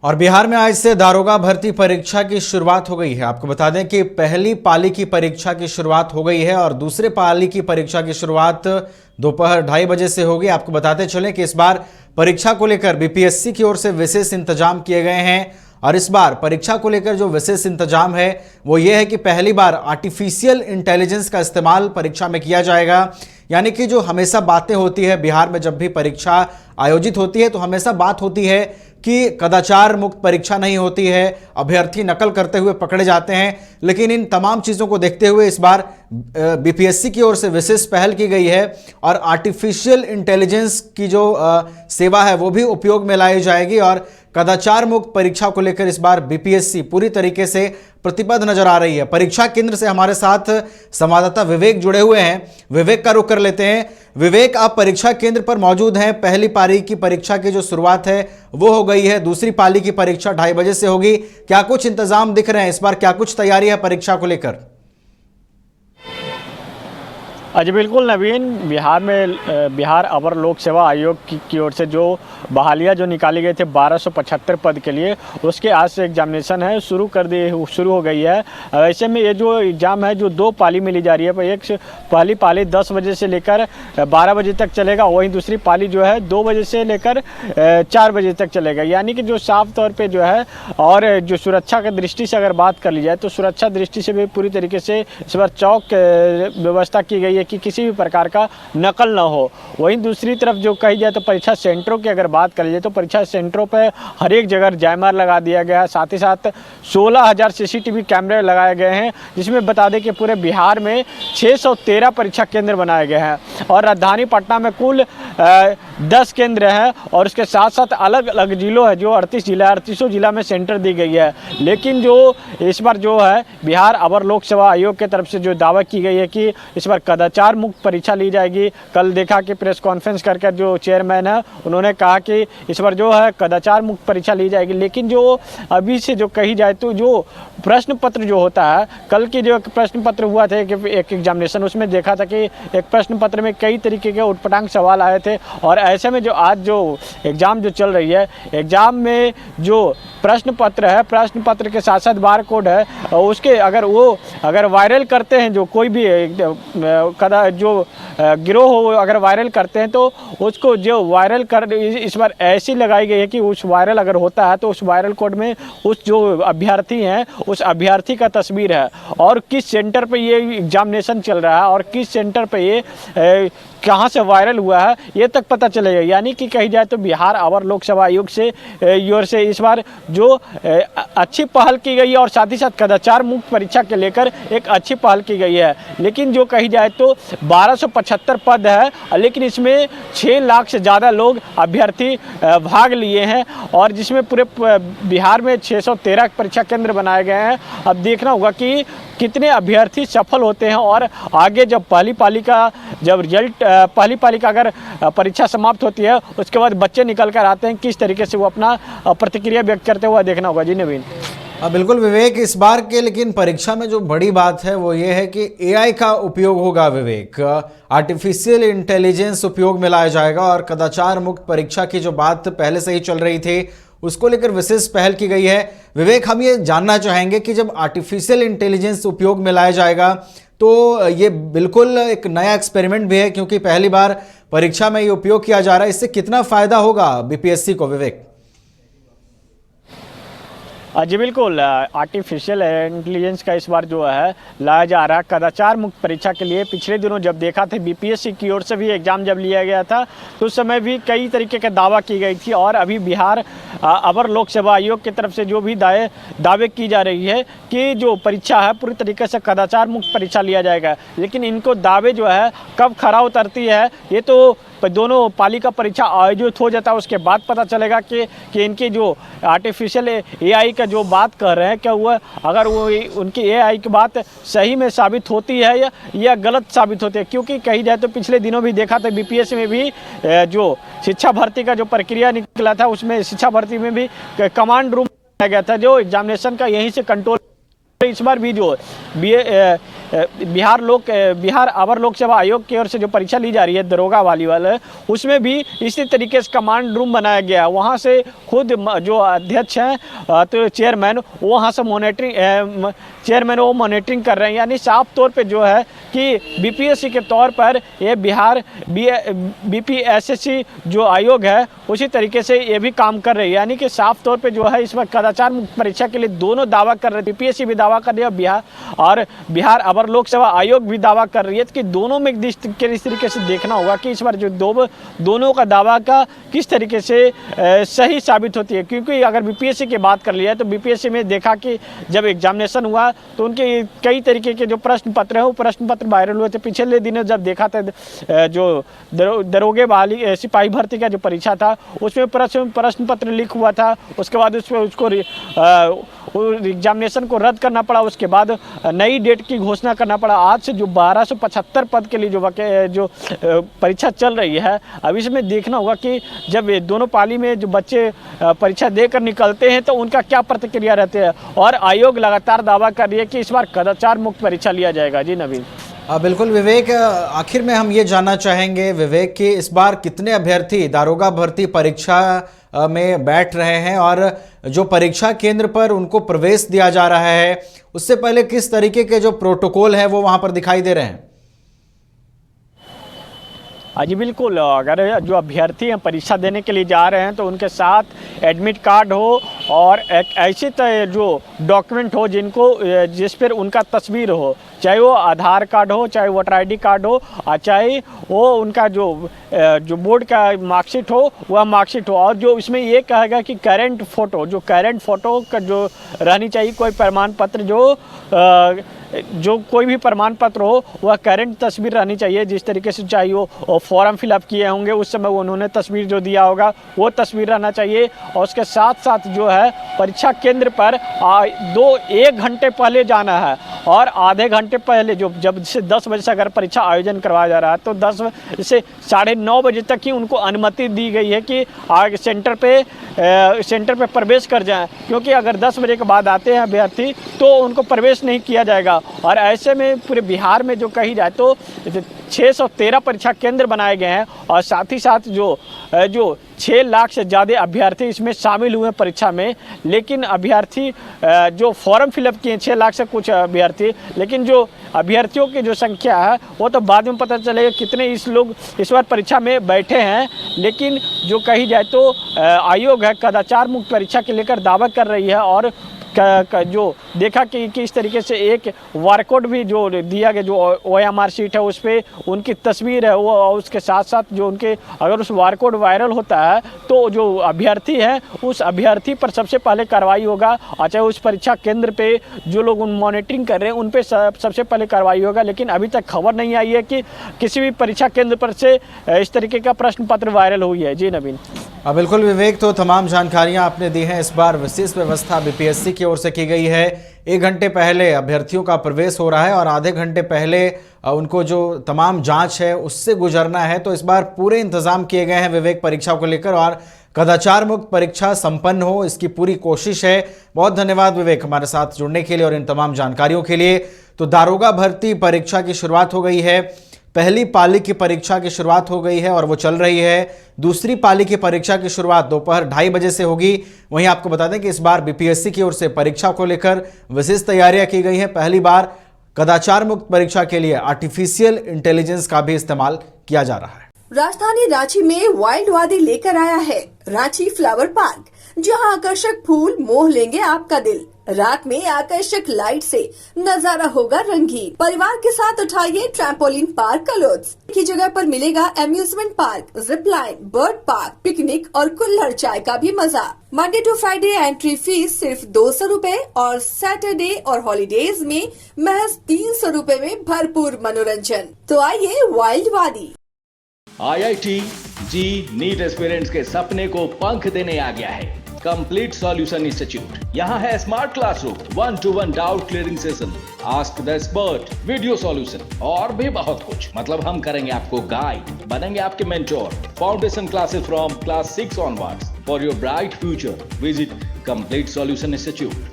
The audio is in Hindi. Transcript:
और बिहार में आज से दारोगा भर्ती परीक्षा की शुरुआत हो गई है। आपको बता दें कि पहली पाली की परीक्षा की शुरुआत हो गई है और दूसरे पाली की परीक्षा की शुरुआत दोपहर 2:30 बजे से होगी। आपको बताते चलें कि इस बार परीक्षा को लेकर बीपीएससी की ओर से विशेष इंतजाम किए गए हैं और इस बार परीक्षा को लेकर जो विशेष इंतजाम है वो ये है कि पहली बार आर्टिफिशियल इंटेलिजेंस का इस्तेमाल परीक्षा में किया जाएगा। यानी कि जो हमेशा बातें होती है बिहार में, जब भी परीक्षा आयोजित होती है तो हमेशा बात होती है कि कदाचार मुक्त परीक्षा नहीं होती है, अभ्यर्थी नकल करते हुए पकड़े जाते हैं। लेकिन इन तमाम चीज़ों को देखते हुए इस बार बीपीएससी की ओर से विशेष पहल की गई है और आर्टिफिशियल इंटेलिजेंस की जो सेवा है वो भी उपयोग में लाई जाएगी और कदाचार मुक्त परीक्षा को लेकर इस बार बीपीएससी पूरी तरीके से प्रतिबद्ध नजर आ रही है। परीक्षा केंद्र से हमारे साथ संवाददाता विवेक जुड़े हुए हैं। विवेक का रुख कर लेते हैं। विवेक, आप परीक्षा केंद्र पर मौजूद हैं। पहली पारी की परीक्षा की जो शुरुआत है वो हो गई है, दूसरी पाली की परीक्षा 2:30 बजे से होगी। क्या कुछ इंतजाम दिख रहे हैं इस बार, क्या कुछ तैयारी है परीक्षा को लेकर? जी बिल्कुल नवीन, बिहार अवर लोक सेवा आयोग की ओर से जो बहालियाँ जो निकाली गई थे 1275 पद के लिए, उसके आज से एग्जामिनेशन है शुरू हो गई है। ऐसे में ये जो एग्ज़ाम है जो 2 पाली में ली जा रही है। एक पहली पाली 10 बजे से लेकर 12 बजे तक चलेगा, वहीं दूसरी पाली जो है 2 बजे से लेकर 4 बजे तक चलेगा। यानी कि जो साफ तौर पर जो है, और जो सुरक्षा की दृष्टि से अगर बात कर ली जाए तो सुरक्षा दृष्टि से भी पूरी तरीके से इस बार चौक व्यवस्था की गई है कि किसी भी प्रकार का नकल ना हो। वहीं दूसरी तरफ जो कही जाए तो परीक्षा सेंटरों की अगर बात कर लीजिए तो परीक्षा सेंटरों पर हर एक जगह जैमर लगा दिया गया है। साथ ही साथ 16,000 सीसीटीवी कैमरे लगाए गए हैं, जिसमें बता दें कि पूरे बिहार में 613 परीक्षा केंद्र बनाए गए हैं और राजधानी पटना में कुल 10 केंद्र हैं और उसके साथ साथ अलग अलग जिलों है जो 38 जिला में सेंटर दी गई है। लेकिन जो इस बार जो है बिहार अवर लोक सेवा आयोग की तरफ से जो दावा की गई है कि इस बार कदाचार मुक्त परीक्षा ली जाएगी। कल देखा कि प्रेस कॉन्फ्रेंस करके जो चेयरमैन है उन्होंने कहा कि इस बार जो है कदाचार मुक्त परीक्षा ली जाएगी। लेकिन जो अभी से जो कही जाए तो जो प्रश्न पत्र जो होता है, कल की जो प्रश्न पत्र हुआ था कि एक एग्जामिनेशन, उसमें देखा था कि एक प्रश्न पत्र में कई तरीके के उटपटांग सवाल आए थे। और ऐसे में जो आज जो एग्ज़ाम जो चल रही है, एग्ज़ाम में जो प्रश्न पत्र है, प्रश्न पत्र के साथ साथ बार कोड है, उसके अगर वायरल करते हैं जो कोई भी जो गिरोह हो अगर वायरल करते हैं तो उसको जो वायरल कर इस बार ऐसी लगाई गई है कि उस वायरल अगर होता है तो उस वायरल कोड में उस जो अभ्यर्थी हैं उस अभ्यर्थी का तस्वीर है और किस सेंटर पे ये एग्जामिनेशन चल रहा है और किस सेंटर पे ये कहाँ से वायरल हुआ है ये तक पता चलेगा। यानी कि कही जाए तो बिहार अवर लोक सेवा आयोग से ओर से इस बार जो अच्छी पहल की गई है और साथ ही साथ कदाचार मुक्त परीक्षा के लेकर एक अच्छी पहल की गई है। लेकिन जो कही जाए तो 1275 पद है, लेकिन इसमें 6 लाख से ज़्यादा लोग अभ्यर्थी भाग लिए हैं और जिसमें पूरे बिहार में 613 परीक्षा केंद्र बनाए गए हैं। अब देखना होगा कि कितने अभ्यर्थी सफल होते हैं और आगे जब पहली पाली का अगर परीक्षा समाप्त होती है उसके बाद बच्चे निकल कर आते हैं, किस तरीके से वो अपना प्रतिक्रिया व्यक्त करते हुए देखना होगा। जी नवीन। बिल्कुल विवेक, इस बार के लेकिन परीक्षा में जो बड़ी बात है वो ये है कि एआई का उपयोग होगा। विवेक, आर्टिफिशियल इंटेलिजेंस उपयोग में लाया जाएगा और कदाचार मुक्त परीक्षा की जो बात पहले से ही चल रही थी उसको लेकर विशेष पहल की गई है। विवेक, हम ये जानना चाहेंगे कि जब आर्टिफिशियल इंटेलिजेंस उपयोग में लाया जाएगा तो ये बिल्कुल एक नया एक्सपेरिमेंट भी है क्योंकि पहली बार परीक्षा में ये उपयोग किया जा रहा है। इससे कितना फायदा होगा बीपीएससी को विवेक? जी बिल्कुल, आर्टिफिशियल इंटेलिजेंस का इस बार जो है लाया जा रहा है कदाचार मुक्त परीक्षा के लिए। पिछले दिनों जब देखा था बीपीएससी की ओर से भी एग्ज़ाम जब लिया गया था तो उस समय भी कई तरीके का दावा की गई थी और अभी बिहार अवर लोक सेवा आयोग की तरफ से जो भी दावे की जा रही है कि जो परीक्षा है पूरी तरीके से कदाचार मुक्त परीक्षा लिया जाएगा। लेकिन इनको दावे जो है कब खरा उतरती है ये तो दोनों पाली का परीक्षा आयोजित हो जाता है उसके बाद पता चलेगा कि इनकी जो आर्टिफिशियल एआई का जो बात कर रहे हैं क्या हुआ, अगर वो उनकी एआई की बात सही में साबित होती है या गलत साबित होती है। क्योंकि कही जाए तो पिछले दिनों भी देखा था बीपीएससी में भी जो शिक्षा भर्ती का जो प्रक्रिया निकला था उसमें शिक्षा भर्ती में भी कमांड रूम बनाया गया था जो एग्जामिनेशन का यहीं से कंट्रोल। इस बार भी जो बिहार अवर लोक सेवा आयोग की ओर से जो परीक्षा ली जा रही है दरोगा वाली उसमें भी इसी तरीके से कमांड रूम बनाया गया। वहाँ से खुद जो अध्यक्ष हैं तो चेयरमैन वहाँ से मॉनिटरिंग कर रहे हैं। यानी साफ तौर पे जो है कि बीपीएससी के तौर पर ये बिहार बीपीएससी जो आयोग है उसी तरीके से ये भी काम कर रही है। यानी कि साफ तौर पे जो है इस वक्त कदाचार मुक्त परीक्षा के लिए दोनों दावा कर रहे हैं। बीपीएससी भी दावा कर रही है और बिहार अवर लोक सेवा आयोग भी दावा कर रही है कि दोनों में इस तरीके से देखना होगा कि इस बार जो दोनों का दावा का किस तरीके से सही साबित होती है। क्योंकि अगर बीपीएससी की बात कर लिया तो बीपीएससी में देखा कि जब एग्जामिनेशन हुआ तो उनके कई तरीके के जो प्रश्न पत्र है वो प्रश्न पत्र वायरल हुए थे। पिछले दिनों जब देखा था जो दरोगे बहाली सिपाही भर्ती का जो परीक्षा था उसमें प्रश्न पत्र लीक हुआ था। उसके बाद उसको एग्जामिनेशन को रद्द करना पड़ा। उसके बाद नई डेट की घोषणा करना पड़ा। आज से जो 1275 पद के लिए जो परीक्षा चल रही है, अब इसमें देखना होगा कि जब ये दोनों पाली में जो बच्चे परीक्षा देकर निकलते हैं तो उनका क्या प्रतिक्रिया रहती है। और आयोग लगातार दावा कर रही है कि इस बार कदाचार मुक्त परीक्षा लिया जाएगा। जी नवीन। बिल्कुल विवेक, आखिर में हम ये जानना चाहेंगे विवेक कि इस बार कितने अभ्यर्थी दारोगा भर्ती परीक्षा में बैठ रहे हैं और जो परीक्षा केंद्र पर उनको प्रवेश दिया जा रहा है उससे पहले किस तरीके के जो प्रोटोकॉल है वो वहां पर दिखाई दे रहे हैं? हाँ जी बिल्कुल, अगर जो अभ्यर्थी हैं परीक्षा देने के लिए जा रहे हैं तो उनके साथ एडमिट कार्ड हो और एक ऐसी जो डॉक्यूमेंट हो जिस पर उनका तस्वीर हो, चाहे वो आधार कार्ड हो, चाहे वोटर आईडी कार्ड हो, चाहे वो उनका जो बोर्ड का मार्कशीट हो वह मार्कशीट हो। और जो इसमें ये कहेगा कि करंट फ़ोटो का जो रहनी चाहिए, कोई प्रमाण पत्र जो कोई भी प्रमाण पत्र हो वह करंट तस्वीर रहनी चाहिए। जिस तरीके से चाहिए वो फॉर्म फिलअप किए होंगे उस समय उन्होंने तस्वीर जो दिया होगा वो तस्वीर रहना चाहिए। और उसके साथ साथ जो है परीक्षा केंद्र पर 1 घंटे पहले जाना है और आधे घंटे पहले जब से 10 बजे से अगर परीक्षा आयोजन करवाया जा रहा है तो 10 से 9:30 बजे तक ही उनको अनुमति दी गई है कि आगे सेंटर पे प्रवेश कर जाएं। क्योंकि अगर 10 बजे के बाद आते हैं अभ्यर्थी तो उनको प्रवेश नहीं किया जाएगा। और ऐसे में पूरे बिहार में जो कही जाए तो 613 परीक्षा केंद्र बनाए गए हैं और साथ ही साथ जो 6 लाख से ज़्यादा अभ्यर्थी इसमें शामिल हुए परीक्षा में। लेकिन अभ्यर्थी जो फॉर्म फिलअप किए 6 लाख से कुछ अभ्यर्थी, लेकिन जो अभ्यर्थियों की जो संख्या है वो तो बाद में पता चलेगा कितने लोग इस बार परीक्षा में बैठे हैं। लेकिन जो कही जाए तो आयोग है कदाचार मुक्त परीक्षा के लेकर दावा कर रही है। और जो देखा कि किस तरीके से एक बारकोड भी जो दिया गया, जो OMR शीट है उस पर उनकी तस्वीर है वो, और उसके साथ साथ जो उनके अगर उस बारकोड वायरल होता है तो जो अभ्यर्थी है उस अभ्यर्थी पर सबसे पहले कार्रवाई होगा। और चाहे उस परीक्षा केंद्र पे जो लोग मॉनिटरिंग कर रहे हैं उन पे सबसे पहले कार्रवाई होगा। लेकिन अभी तक खबर नहीं आई है कि किसी भी परीक्षा केंद्र पर से इस तरीके का प्रश्न पत्र वायरल हुई है। जी नवीन। बिल्कुल विवेक, तो तमाम जानकारियां आपने दी हैं। इस बार विशेष व्यवस्था बीपीएससी की ओर से की गई है। 1 घंटे पहले अभ्यर्थियों का प्रवेश हो रहा है और आधे घंटे पहले उनको जो तमाम जांच है उससे गुजरना है। तो इस बार पूरे इंतजाम किए गए हैं विवेक परीक्षा को लेकर और कदाचार मुक्त परीक्षा संपन्न हो इसकी पूरी कोशिश है। बहुत धन्यवाद विवेक हमारे साथ जुड़ने के लिए और इन तमाम जानकारियों के लिए। तो दारोगा भर्ती परीक्षा की शुरुआत हो गई है। पहली पाली की परीक्षा की शुरुआत हो गई है और वो चल रही है। दूसरी पाली की परीक्षा की शुरुआत दोपहर 2:30 बजे से होगी। वहीं आपको बता दें कि इस बार बीपीएससी की ओर से परीक्षा को लेकर विशेष तैयारियां की गई हैं। पहली बार कदाचार मुक्त परीक्षा के लिए आर्टिफिशियल इंटेलिजेंस का भी इस्तेमाल किया जा रहा है। राजधानी रांची में वाइल्ड वादी लेकर आया है रांची फ्लावर पार्क, जहां आकर्षक फूल मोह लेंगे आपका दिल। रात में आकर्षक लाइट से नजारा होगा रंगीन। परिवार के साथ उठाइए ट्रैम्पोलिन पार्क का लुत्फ। की जगह पर मिलेगा amusement park, zip line, bird park, picnic और कुल्हड़ चाय का भी मजा। Monday to Friday entry fee सिर्फ 200 रूपए और सैटरडे और हॉलीडेज में महज 300 रूपए में भरपूर मनोरंजन। तो आइए वाइल्ड वादी। IIT जी नीट एस्पिरेंट्स के सपने को पंख देने आ गया है कंप्लीट सॉल्यूशन इंस्टीट्यूट। यहाँ है smart classroom, 1-to-1 doubt clearing session, ask the expert, video solution और भी बहुत कुछ। मतलब हम करेंगे आपको गाइड, बनेंगे आपके mentor. Foundation classes from class 6 onwards for your bright future. Visit complete solution institute.